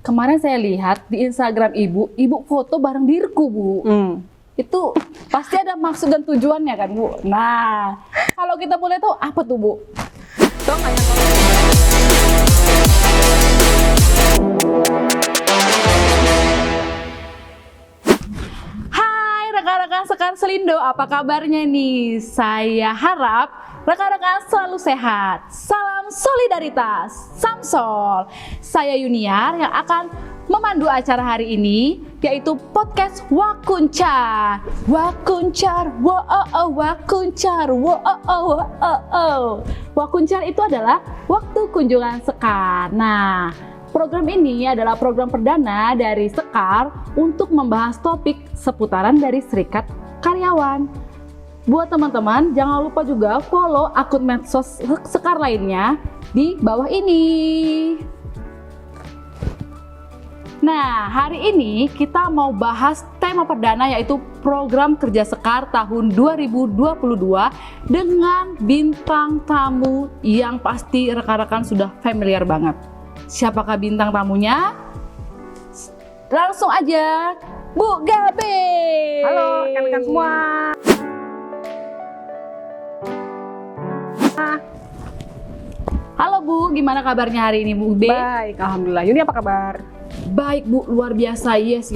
kemarin saya lihat di Instagram Ibu foto bareng diriku, Bu. Itu pasti ada maksud dan tujuannya kan, Bu? Nah, kalau kita boleh tahu apa tuh, Bu? Hai rekan-rekan Sekar Selindo, apa kabarnya nih? Saya harap rekan-rekan selalu sehat. Salam solidaritas, Samsol. Saya Yuniar yang akan memandu acara hari ini, yaitu podcast Wakuncar. Wakuncar, wakuncar, Wakuncar itu adalah waktu kunjungan Sekar. Nah, program ini adalah program perdana dari Sekar untuk membahas topik seputaran dari Serikat Karyawan. Buat teman-teman, jangan lupa juga follow akun medsos Sekar lainnya di bawah ini. Nah, hari ini kita mau bahas tema perdana, yaitu program kerja Sekar tahun 2022 dengan bintang tamu yang pasti rekan-rekan sudah familiar banget. Siapakah bintang tamunya? Langsung aja, Bu Gabe. Halo rekan-rekan semua. Halo Bu, gimana kabarnya hari ini Bu B? Baik, alhamdulillah. Yuni apa kabar? Baik Bu, luar biasa. Yes,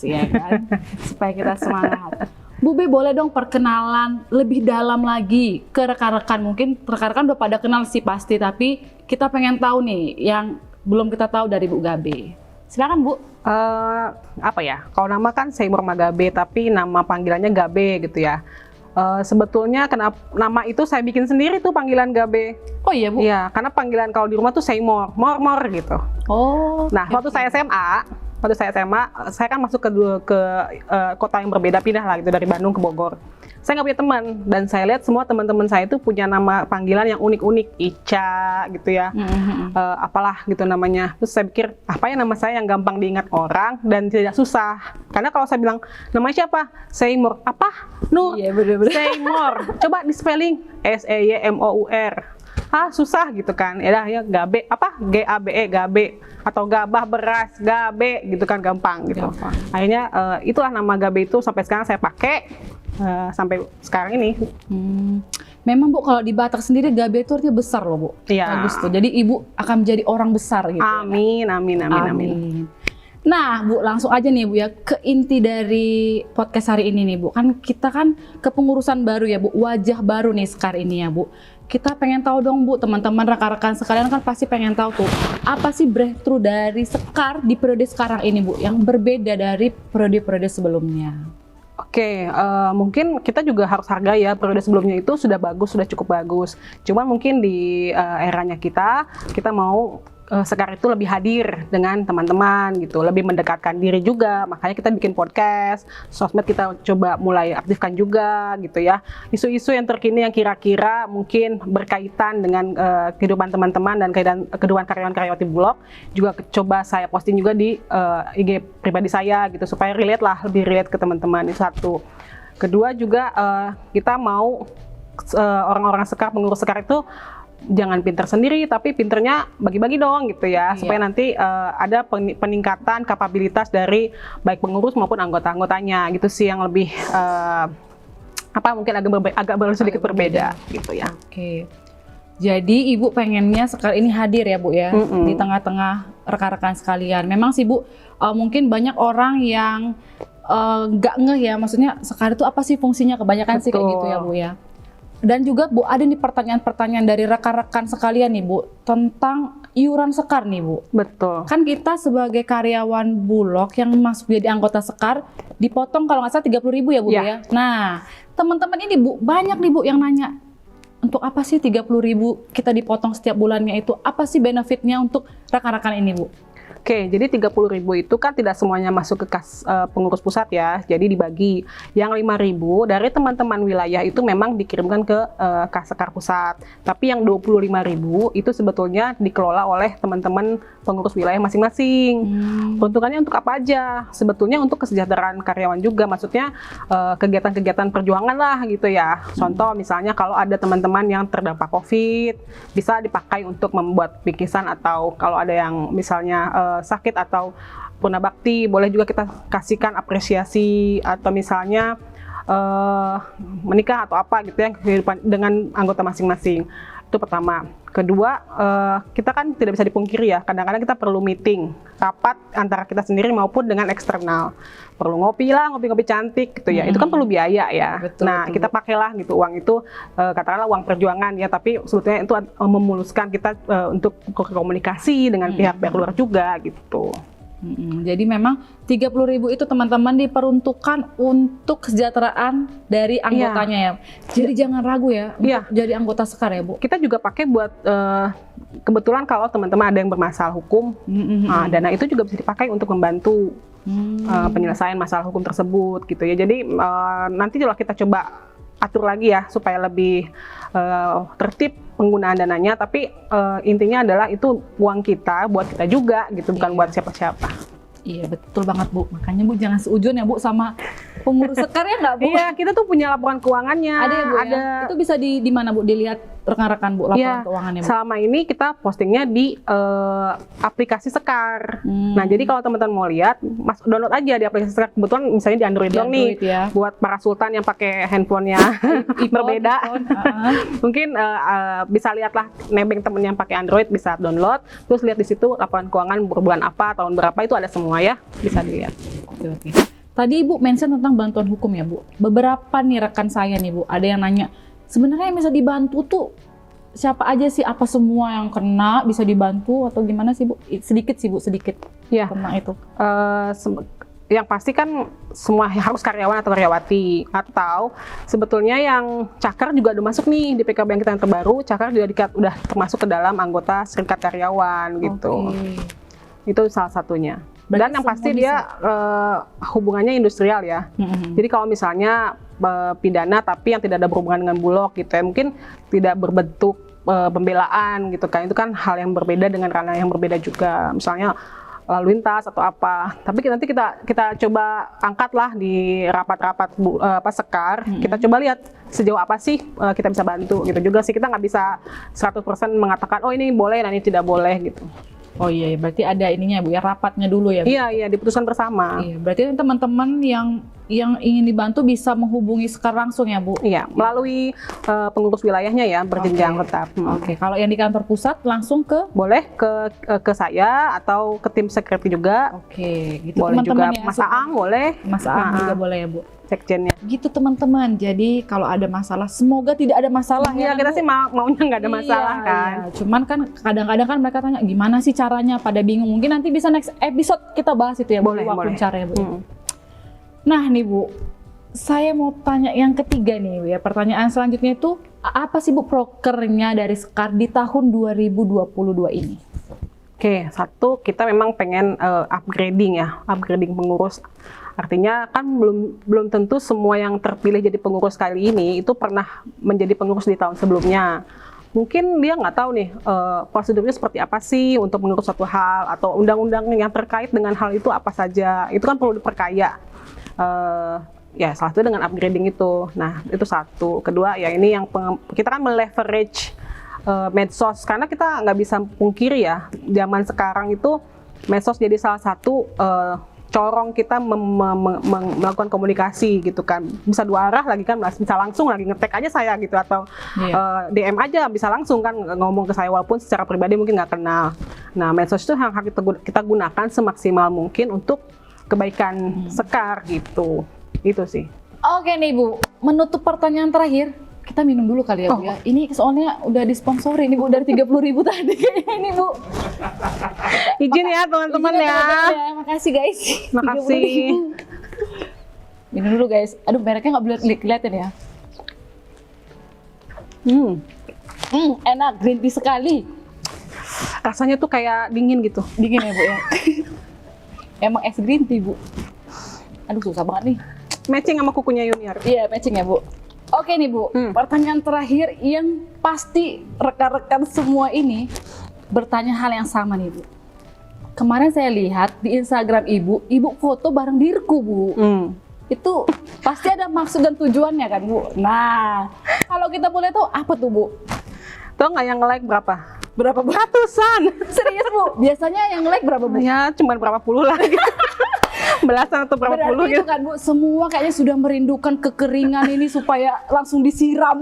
ya kan. Supaya kita semangat. Bu B, boleh dong perkenalan lebih dalam lagi ke rekan-rekan. Mungkin rekan-rekan udah pada kenal sih pasti, tapi kita pengen tahu nih yang belum kita tahu dari Bu Gabe. Silakan Bu. Apa ya? Kalau nama kan Seymour Magabe, tapi nama panggilannya Gabe gitu ya. Sebetulnya kenapa nama itu saya bikin sendiri tuh panggilan Gabe. Oh iya Bu? Iya, karena panggilan kalau di rumah tuh Seymour, mor gitu. Oh. Nah, waktu saya SMA, saya kan masuk ke kota yang berbeda, pindah lah gitu dari Bandung ke Bogor. Saya nggak punya teman, dan saya lihat semua teman-teman saya itu punya nama panggilan yang unik-unik, Ica gitu ya, apalah gitu namanya. Terus saya pikir, apa ya nama saya yang gampang diingat orang dan tidak susah. Karena kalau saya bilang, namanya siapa? Seymour. Apa? Nur. Iya bener-bener. Seymour. Coba di spelling, Seymour. Susah gitu kan. Ya Gabe, apa? Gabe, Gabe. Atau gabah beras, Gabe gitu kan, gampang gitu. Gampang. Akhirnya itulah nama Gabe itu sampai sekarang saya pakai. Sampai sekarang ini. Memang Bu, kalau di Batak sendiri Gabe itu artinya besar loh Bu. Iya. Bagus tuh. Jadi Ibu akan menjadi orang besar gitu. Amin. Nah Bu, langsung aja nih Bu ya ke inti dari podcast hari ini nih Bu. Kan kita kan kepengurusan baru ya Bu, wajah baru nih Sekar ini ya Bu. Kita pengen tahu dong Bu, teman-teman rekan-rekan sekalian kan pasti pengen tahu tuh, apa sih breakthrough dari Sekar di periode sekarang ini Bu, yang berbeda dari periode-periode sebelumnya? Oke, mungkin kita juga harus hargai ya, periode sebelumnya itu sudah bagus, sudah cukup bagus. Cuman mungkin di eranya kita mau Sekar itu lebih hadir dengan teman-teman gitu, lebih mendekatkan diri juga. Makanya kita bikin podcast, sosmed kita coba mulai aktifkan juga gitu ya. Isu-isu yang terkini yang kira-kira mungkin berkaitan dengan kehidupan teman-teman dan kehidupan karyawan-karyawati Bulog juga coba saya posting juga di IG pribadi saya gitu, supaya lebih relate ke teman-teman. Itu satu. Kedua juga kita mau orang-orang Sekar, pengurus Sekar itu jangan pinter sendiri, tapi pinternya bagi-bagi dong gitu ya, supaya nanti ada peningkatan kapabilitas dari baik pengurus maupun anggota-anggotanya gitu sih, yang lebih mungkin agak sedikit berbeda gitu ya. Oke. Jadi Ibu pengennya Sekar ini hadir ya Bu ya, di tengah-tengah rekan-rekan sekalian. Memang sih Bu, mungkin banyak orang yang nggak ngeh ya, maksudnya Sekar itu apa sih fungsinya, kebanyakan sih kayak gitu ya Bu ya. Dan juga Bu, ada nih pertanyaan-pertanyaan dari rekan-rekan sekalian nih Bu, tentang iuran Sekar nih Bu. Betul. Kan kita sebagai karyawan Bulog yang masuk jadi anggota Sekar, dipotong kalau nggak salah 30.000 ya Bu ya. Nah, teman-teman ini Bu, banyak nih Bu yang nanya, untuk apa sih 30.000 kita dipotong setiap bulannya itu? Apa sih benefitnya untuk rekan-rekan ini Bu? Oke, jadi 30.000 itu kan tidak semuanya masuk ke kas pengurus pusat ya. Jadi dibagi. Yang 5.000 dari teman-teman wilayah itu memang dikirimkan ke kas Sekar pusat. Tapi yang 25.000 itu sebetulnya dikelola oleh teman-teman pengurus wilayah masing-masing. Peruntukannya untuk apa aja? Sebetulnya untuk kesejahteraan karyawan juga. Maksudnya kegiatan-kegiatan perjuangan lah gitu ya. Contoh misalnya kalau ada teman-teman yang terdampak COVID, bisa dipakai untuk membuat bingkisan, atau kalau ada yang misalnya sakit atau purna bakti, boleh juga kita kasihkan apresiasi atau misalnya menikah atau apa gitu ya, kehidupan dengan anggota masing-masing. Itu pertama. Kedua, kita kan tidak bisa dipungkiri ya, kadang-kadang kita perlu meeting, rapat antara kita sendiri maupun dengan eksternal. Perlu ngopi lah, ngopi-ngopi cantik gitu ya, itu kan perlu biaya ya. Betul, nah, betul. kita pakailah gitu uang itu, katakanlah uang perjuangan ya, tapi sebetulnya itu memuluskan kita untuk komunikasi dengan pihak-pihak luar juga gitu. Jadi memang 30.000 itu teman-teman diperuntukkan untuk kesejahteraan dari anggotanya ya. Jadi jangan ragu ya untuk jadi anggota Sekar ya Bu. Kita juga pakai buat kebetulan kalau teman-teman ada yang bermasalah hukum, dana itu juga bisa dipakai untuk membantu penyelesaian masalah hukum tersebut gitu ya. Jadi nanti kalau kita coba atur lagi ya supaya lebih tertib penggunaan dananya, tapi intinya adalah itu uang kita buat kita juga gitu, bukan buat siapa-siapa. Iya betul banget Bu, makanya Bu jangan seujun ya Bu sama pengurus Sekar ya nggak Bu? Iya, kita tuh punya laporan keuangannya. Ada ya Bu ada. ya? Itu bisa di mana Bu dilihat rekan-rekan Bu laporan keuangannya Bu? Selama ini kita postingnya di aplikasi Sekar. Nah jadi kalau teman-teman mau lihat, download aja di aplikasi Sekar. Kebetulan misalnya di Android dong nih, ya. buat para sultan yang pakai handphonenya berbeda. Mungkin bisa lihatlah nebeng temen yang pakai Android, bisa download, terus lihat di situ laporan keuangan berbulan apa, tahun berapa, itu ada semua ya, bisa dilihat. Oke. Tadi Ibu mention tentang bantuan hukum ya Bu. Beberapa nih rekan saya nih Bu, ada yang nanya, sebenarnya yang bisa dibantu tuh siapa aja sih? Apa semua yang kena bisa dibantu atau gimana sih Bu? Sedikit sih Bu, sedikit tentang itu. Yang pasti kan semua harus karyawan atau karyawati, atau sebetulnya yang Cakar juga udah masuk nih di PKB yang kita yang terbaru. Cakar juga udah termasuk ke dalam anggota serikat karyawan gitu. Itu salah satunya. Dan yang pasti dia hubungannya industrial ya. Jadi kalau misalnya pidana tapi yang tidak ada berhubungan dengan Bulog gitu ya, mungkin tidak berbentuk pembelaan gitu kan. Itu kan hal yang berbeda dengan ranah yang berbeda juga. Misalnya lalu lintas atau apa. Tapi nanti kita coba angkatlah di rapat-rapat Sekar. Kita coba lihat sejauh apa sih kita bisa bantu gitu juga sih. Kita nggak bisa 100% mengatakan oh ini boleh, nah ini tidak boleh gitu. Oh iya, berarti ada ininya Bu ya, rapatnya dulu ya Bu? Iya, diputuskan bersama. Iya, berarti teman-teman yang ingin dibantu bisa menghubungi Sekar langsung ya Bu? Iya, melalui pengurus wilayahnya ya, berjenjang tetap. Oke, kalau yang di kantor pusat langsung ke? Boleh ke saya atau ke tim security juga. Oke, gitu boleh teman-teman juga ya, Mas Aang boleh. Mas Aang juga boleh ya Bu? Sekjennya. Gitu teman-teman, jadi kalau ada masalah, semoga tidak ada masalah ya. Kita sih maunya nggak ada masalah kan. Iya. Cuman kan kadang-kadang kan mereka tanya gimana sih caranya, pada bingung. Mungkin nanti bisa next episode kita bahas itu ya Bu, boleh. caranya Bu. Nah nih Bu, saya mau tanya yang ketiga nih ya, pertanyaan selanjutnya itu apa sih Bu prokernya dari Sekar di tahun 2022 ini? Oke, satu kita memang pengen upgrading pengurus. Artinya kan belum tentu semua yang terpilih jadi pengurus kali ini itu pernah menjadi pengurus di tahun sebelumnya. Mungkin dia nggak tahu nih prosedurnya seperti apa sih untuk mengurus suatu hal, atau undang-undang yang terkait dengan hal itu apa saja. Itu kan perlu diperkaya. Ya salah satu dengan upgrading itu. Nah itu satu. Kedua ya ini yang kita kan meleverage medsos, karena kita nggak bisa pungkiri ya, zaman sekarang itu medsos jadi salah satu corong kita melakukan komunikasi gitu kan, bisa dua arah lagi kan, bisa langsung lagi ngetek aja saya gitu, atau DM aja bisa langsung kan ngomong ke saya walaupun secara pribadi mungkin nggak kenal. Nah medsos itu yang harus kita gunakan semaksimal mungkin untuk kebaikan Sekar gitu, itu sih. Oke nih Bu, menutup pertanyaan terakhir, kita minum dulu kali ya Bu ya. Ini soalnya udah disponsori nih Bu dari 30.000 tadi ini Bu. Izin ya teman-teman ya. Makasih guys. Makasih. Minum dulu guys. Aduh mereknya nggak boleh kelihatan ya. Enak, green tea sekali. Rasanya tuh kayak dingin gitu. Dingin ya Bu ya. Emang es green tea Bu. Aduh susah banget nih. Matching sama kukunya Yuniar. Iya matching ya Bu. Oke nih Bu, pertanyaan terakhir yang pasti rekan-rekan semua ini bertanya hal yang sama nih Bu. Kemarin saya lihat di Instagram Ibu foto bareng Dirku Bu. Itu pasti ada maksud dan tujuannya kan Bu. Nah, kalau kita boleh tahu apa tuh Bu? Tahu nggak yang like berapa? Berapa Bu? Ratusan. Serius Bu? Biasanya yang like berapa Bu? Ya cuman berapa puluh lah gitu. Belasan atau berapa Berarti puluh itu gitu. kan Bu, semua kayaknya sudah merindukan kekeringan ini supaya langsung disiram.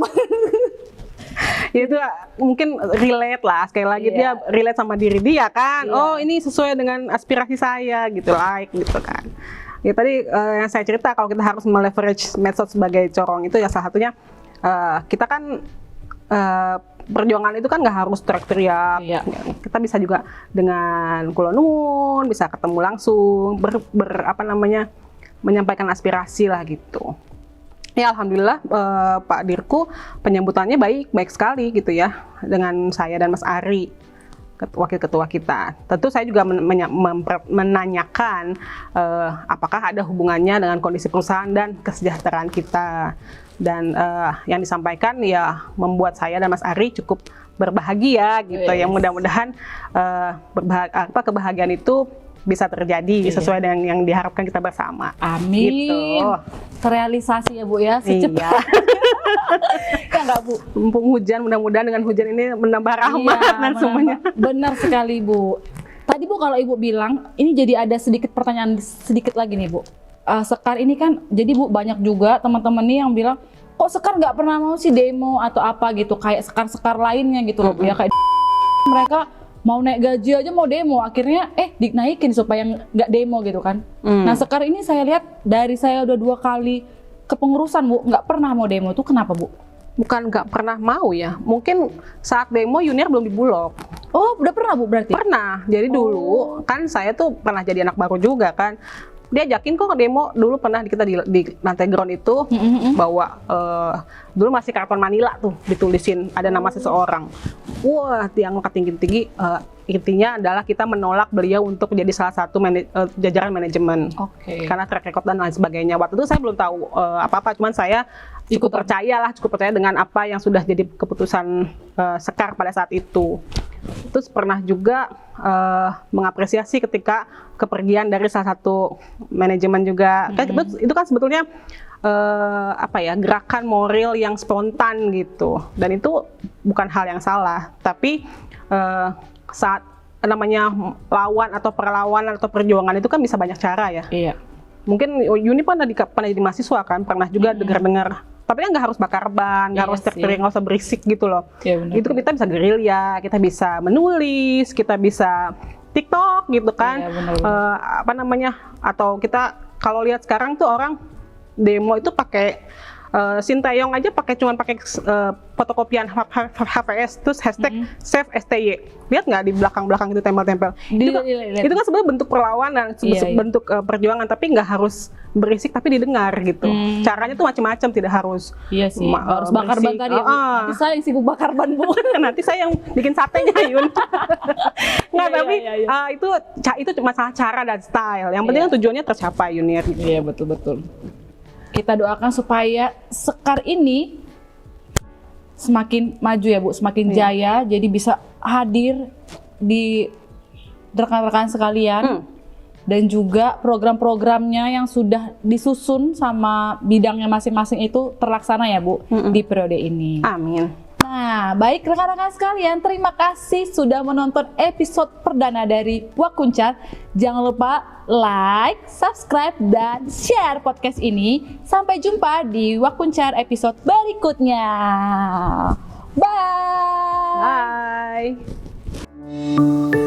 Ya itu mungkin relate lah, sekali lagi dia relate sama diri dia kan. Iya. Oh ini sesuai dengan aspirasi saya gitu, like gitu kan. Ya tadi yang saya cerita kalau kita harus meleverage medsos sebagai corong itu ya salah satunya kita kan perjuangan itu kan nggak harus teriak-teriak. Iya. Kita bisa juga dengan kulonun, bisa ketemu langsung, menyampaikan aspirasi lah gitu. Ya alhamdulillah Pak Dirku penyambutannya baik sekali gitu ya dengan saya dan Mas Ari, wakil ketua kita. Tentu saya juga menanyakan apakah ada hubungannya dengan kondisi perusahaan dan kesejahteraan kita. Dan yang disampaikan ya membuat saya dan Mas Ari cukup berbahagia gitu. Yang mudah-mudahan kebahagiaan itu bisa terjadi sesuai dengan yang diharapkan kita bersama. Amin. Gitu. Terrealisasi ya Bu ya secepat. Iya. Ya nggak Bu? Mumpung hujan, mudah-mudahan dengan hujan ini menambah rahmat dan semuanya. Benar sekali Bu. Tadi Bu kalau Ibu bilang ini jadi ada sedikit pertanyaan sedikit lagi nih Bu. Sekar ini kan jadi Bu banyak juga teman-teman nih yang bilang kok Sekar nggak pernah mau sih demo atau apa gitu kayak sekar-sekar lainnya gitu loh. Ya kayak mereka mau naik gaji aja mau demo, akhirnya dinaikin supaya nggak demo gitu kan. Nah Sekar ini saya lihat dari saya udah 2 kali kepengurusan Bu, nggak pernah mau demo, itu kenapa Bu? Bukan nggak pernah mau ya, mungkin saat demo Yuniar belum dibulok. Oh udah pernah Bu berarti? Pernah, jadi dulu kan saya tuh pernah jadi anak baru juga kan. Dia ajakin kok demo, dulu pernah kita di lantai ground itu bawa dulu masih karton Manila tuh ditulisin ada nama seseorang. Wah, yang tinggi-tinggi intinya adalah kita menolak beliau untuk menjadi salah satu jajaran manajemen. Oke. Karena track record dan lain sebagainya. Waktu itu saya belum tahu apa-apa, cuman saya cukup percaya dengan apa yang sudah jadi keputusan Sekar pada saat itu. Terus pernah juga mengapresiasi ketika kepergian dari salah satu manajemen juga. Itu kan sebetulnya gerakan moral yang spontan gitu. Dan itu bukan hal yang salah. Tapi saat namanya lawan atau perlawanan atau perjuangan itu kan bisa banyak cara ya. Iya. Mungkin Yuni pernah jadi mahasiswa kan, pernah juga dengar-dengar. Tapi kan nggak harus bakar ban, nggak harus teriak, nggak usah berisik gitu loh. Iya, benar. Itu kita bisa gerilya, kita bisa menulis, kita bisa TikTok gitu kan. Iya, benar. Atau kita kalau lihat sekarang tuh orang demo itu pakai Sintayong aja cuman pakai fotokopian HVS terus hashtag save STY. Lihat nggak di belakang itu tempel-tempel. Itu kan sebenarnya bentuk perlawanan, bentuk perjuangan, tapi nggak harus berisik tapi didengar gitu. Caranya tuh macam-macam, tidak harus. Iya sih, harus bakar ban tadi. Nanti saya yang sibuk bakar ban Bu. Nanti saya yang bikin satenya Yun. Nggak, tapi itu masalah cara dan style. Yang penting kan tujuannya tercapai Yunir. Iya betul. Kita doakan supaya Sekar ini semakin maju ya Bu, semakin jaya, jadi bisa hadir di rekan-rekan sekalian dan juga program-programnya yang sudah disusun sama bidangnya masing-masing itu terlaksana ya Bu di periode ini. Amin. Nah, baik rekan-rekan sekalian, terima kasih sudah menonton episode perdana dari Wakuncar. Jangan lupa like, subscribe, dan share podcast ini. Sampai jumpa di Wakuncar episode berikutnya. Bye! Bye!